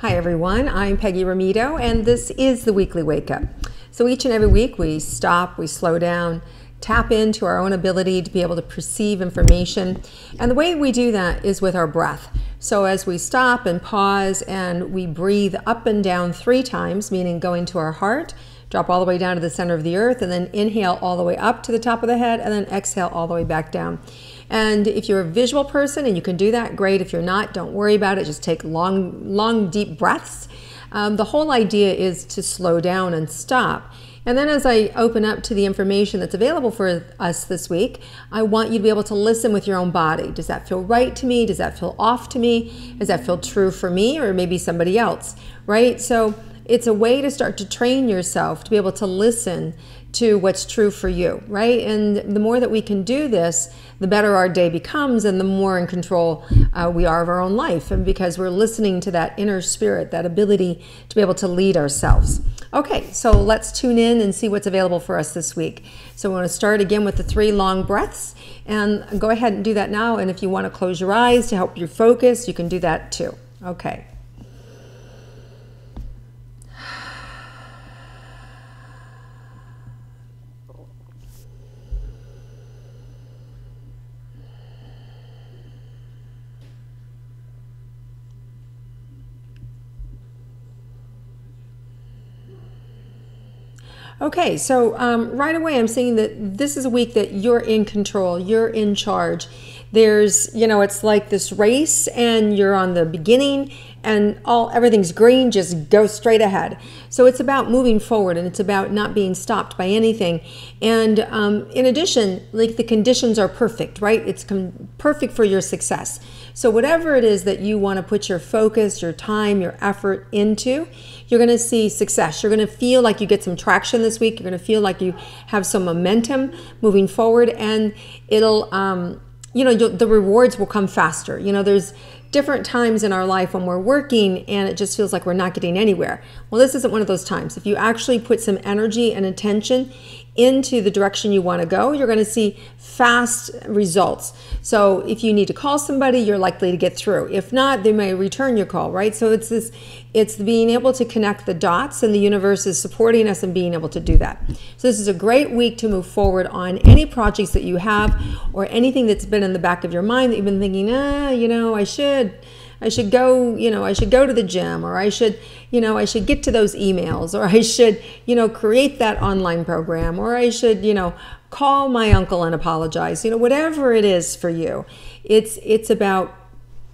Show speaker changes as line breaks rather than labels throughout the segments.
Hi everyone, I'm Peggy Rometo and this is the Weekly Wake Up. So each and every week we stop, we slow down, tap into our own ability to be able to perceive information. And the way we do that is with our breath. So as we stop and pause and we breathe up and down 3 times, meaning going to our heart, drop all the way down to the center of the earth, and then inhale all the way up to the top of the head, and then exhale all the way back down. And if you're a visual person and you can do that, great. If you're not, don't worry about it. Just take long, deep breaths. The whole idea is to slow down and stop. And then as I open up to the information that's available for us this week, I want you to be able to listen with your own body. Does that feel right to me? Does that feel off to me? Does that feel true for me or maybe somebody else, right? So it's a way to start to train yourself to be able to listen to what's true for you, right? And the more that we can do this, the better our day becomes and the more in control we are of our own life, and because we're listening to that inner spirit, that ability to be able to lead ourselves. Okay, so let's tune in and see what's available for us this week. So we're going to start again with the 3 long breaths, and go ahead and do that now. And if you want to close your eyes to help you focus, you can do that too. Okay. Okay, so right away I'm saying that this is a week that you're in control, you're in charge. There's, it's like this race and you're on the beginning and everything's green, just go straight ahead. So it's about moving forward and it's about not being stopped by anything. And in addition, like the conditions are perfect, right? It's perfect for your success. So whatever it is that you want to put your focus, your time, your effort into, you're going to see success. You're going to feel like you get some traction this week. You're going to feel like you have some momentum moving forward, and it'll, the rewards will come faster. There's different times in our life when we're working and it just feels like we're not getting anywhere. Well, this isn't one of those times. If you actually put some energy and attention into the direction you want to go, you're going to see fast results. So if you need to call somebody, you're likely to get through. If not, they may return your call, right? So it's being able to connect the dots, and the universe is supporting us in being able to do that. So this is a great week to move forward on any projects that you have or anything that's been in the back of your mind that you've been thinking, I should go, I should go to the gym, or I should get to those emails, or I should, create that online program, or I should, call my uncle and apologize. Whatever it is for you, it's about,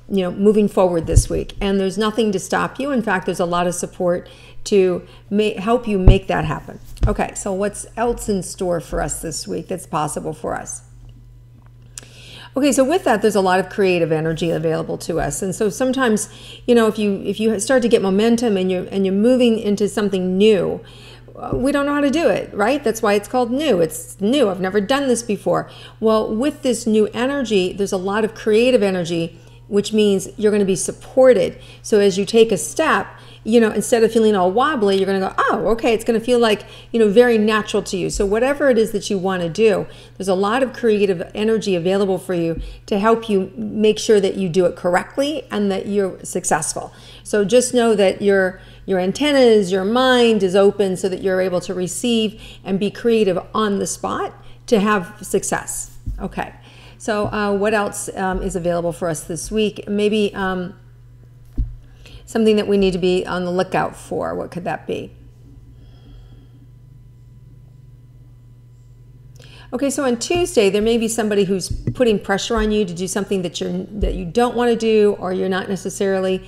moving forward this week, and there's nothing to stop you. In fact, there's a lot of support to help you make that happen. Okay, so what's else in store for us this week that's possible for us? Okay, so with that, there's a lot of creative energy available to us, and so sometimes, if you start to get momentum and you're moving into something new, we don't know how to do it, right? That's why it's called new. It's new. I've never done this before. Well, with this new energy, there's a lot of creative energy, which means you're going to be supported. So as you take a step, instead of feeling all wobbly, you're going to go, oh, okay, it's going to feel like, very natural to you. So whatever it is that you want to do, there's a lot of creative energy available for you to help you make sure that you do it correctly and that you're successful. So just know that your antennas, your mind is open so that you're able to receive and be creative on the spot to have success. Okay. So what else is available for us this week? Maybe something that we need to be on the lookout for. What could that be? Okay, so on Tuesday, there may be somebody who's putting pressure on you to do something that you don't want to do, or you're not necessarily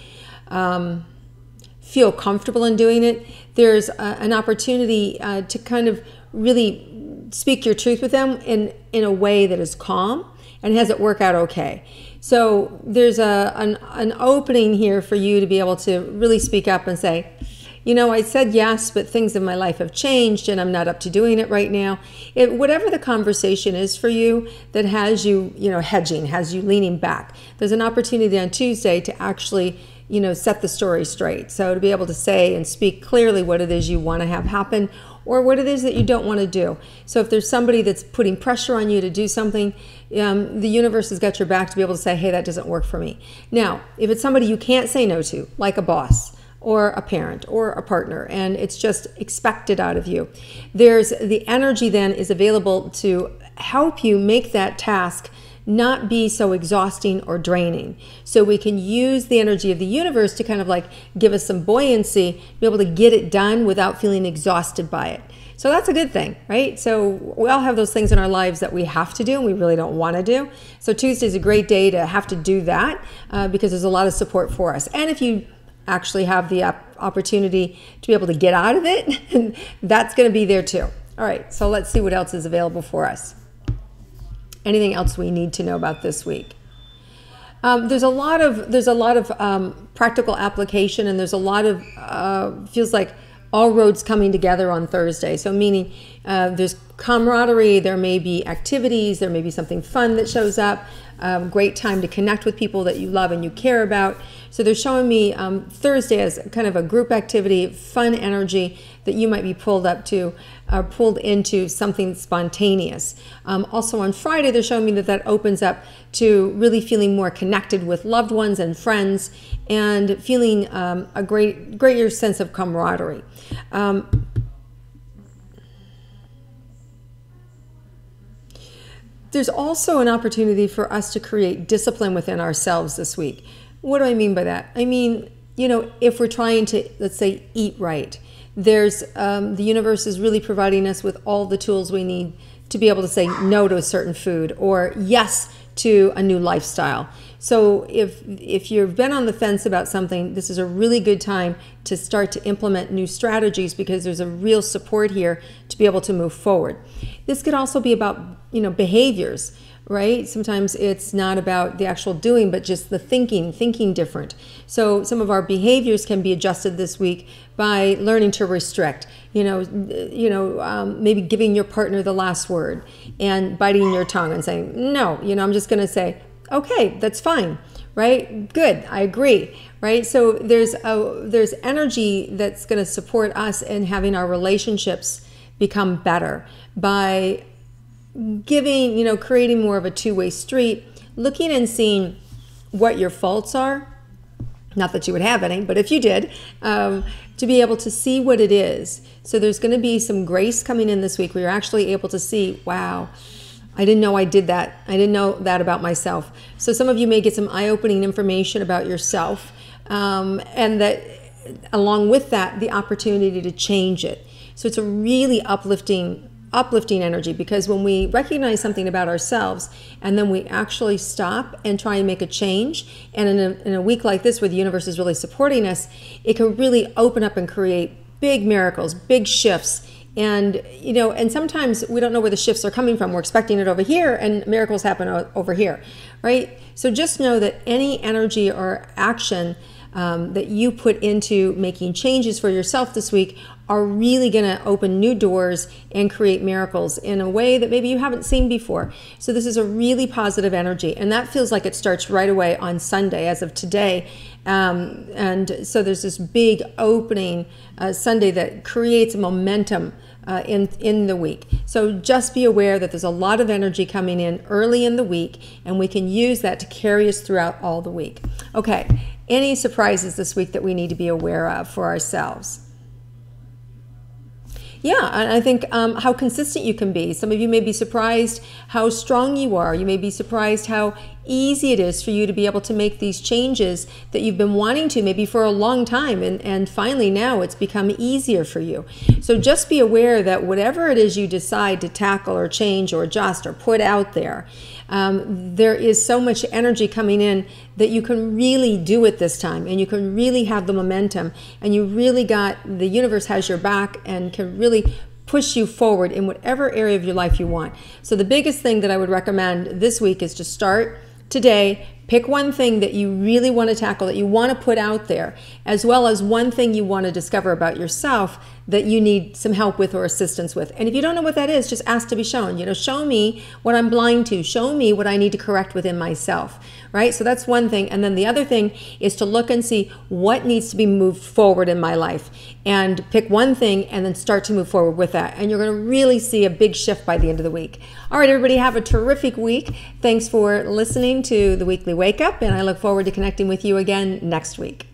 feel comfortable in doing it. There's an opportunity to kind of really speak your truth with them in a way that is calm and has it work out okay. So there's an opening here for you to be able to really speak up and say, I said yes, but things in my life have changed and I'm not up to doing it right now. Whatever the conversation is for you that has you, hedging, has you leaning back, there's an opportunity on Tuesday to actually, set the story straight. So to be able to say and speak clearly what it is you want to have happen, or what it is that you don't want to do. So if there's somebody that's putting pressure on you to do something, the universe has got your back to be able to say, hey, that doesn't work for me. Now, if it's somebody you can't say no to, like a boss, or a parent or a partner, and it's just expected out of you. There's the energy then is available to help you make that task not be so exhausting or draining. So we can use the energy of the universe to kind of like give us some buoyancy, be able to get it done without feeling exhausted by it. So that's a good thing, right? So we all have those things in our lives that we have to do and we really don't want to do. So Tuesday is a great day to have to do that because there's a lot of support for us. And if you actually have the opportunity to be able to get out of it, that's going to be there too. All right, so let's see what else is available for us. Anything else we need to know about this week? There's a lot of practical application, and there's a lot of feels like all roads coming together on Thursday. So meaning there's camaraderie, there may be activities, there may be something fun that shows up. Great time to connect with people that you love and you care about. So they're showing me Thursday as kind of a group activity, fun energy that you might be pulled into something spontaneous. Also on Friday, they're showing me that opens up to really feeling more connected with loved ones and friends and feeling a greater sense of camaraderie. There's also an opportunity for us to create discipline within ourselves this week. What do I mean by that? I mean, if we're trying to, let's say, eat right, there's the universe is really providing us with all the tools we need to be able to say no to a certain food or yes to a new lifestyle. So if you've been on the fence about something, this is a really good time to start to implement new strategies because there's a real support here to be able to move forward. This could also be about, behaviors, right? Sometimes it's not about the actual doing, but just the thinking different. So some of our behaviors can be adjusted this week by learning to restrict, maybe giving your partner the last word and biting your tongue and saying, no, I'm just going to say, okay, that's fine, right? Good, I agree, right? So there's energy that's going to support us in having our relationships become better by giving, creating more of a two-way street, looking and seeing what your faults are. Not that you would have any, but if you did, to be able to see what it is. So there's going to be some grace coming in this week where you're actually able to see, wow, I didn't know I did that. I didn't know that about myself. So some of you may get some eye-opening information about yourself, and that along with that, the opportunity to change it. So it's a really uplifting energy, because when we recognize something about ourselves and then we actually stop and try and make a change, and in a week like this where the universe is really supporting us, it can really open up and create big miracles, big shifts. And and sometimes we don't know where the shifts are coming from. We're expecting it over here and miracles happen over here, right? So just know that any energy or action that you put into making changes for yourself this week are really going to open new doors and create miracles in a way that maybe you haven't seen before. So this is a really positive energy, and that feels like it starts right away on Sunday as of today. And so there's this big opening Sunday that creates momentum in the week. So just be aware that there's a lot of energy coming in early in the week, and we can use that to carry us throughout all the week. Okay, any surprises this week that we need to be aware of for ourselves? Yeah, and I think how consistent you can be. Some of you may be surprised how strong you are. You may be surprised how easy it is for you to be able to make these changes that you've been wanting to maybe for a long time, and finally now it's become easier for you. So just be aware that whatever it is you decide to tackle or change or adjust or put out there, there is so much energy coming in that you can really do it this time, and you can really have the momentum, and you really the universe has your back and can really push you forward in whatever area of your life you want. So the biggest thing that I would recommend this week is to start today. Pick one thing that you really want to tackle, that you want to put out there, as well as one thing you want to discover about yourself that you need some help with or assistance with. And if you don't know what that is, just ask to be shown. Show me what I'm blind to. Show me what I need to correct within myself, right? So that's one thing. And then the other thing is to look and see what needs to be moved forward in my life, and pick one thing and then start to move forward with that. And you're going to really see a big shift by the end of the week. All right, everybody, have a terrific week. Thanks for listening to the Weekly Wake Up, and I look forward to connecting with you again next week.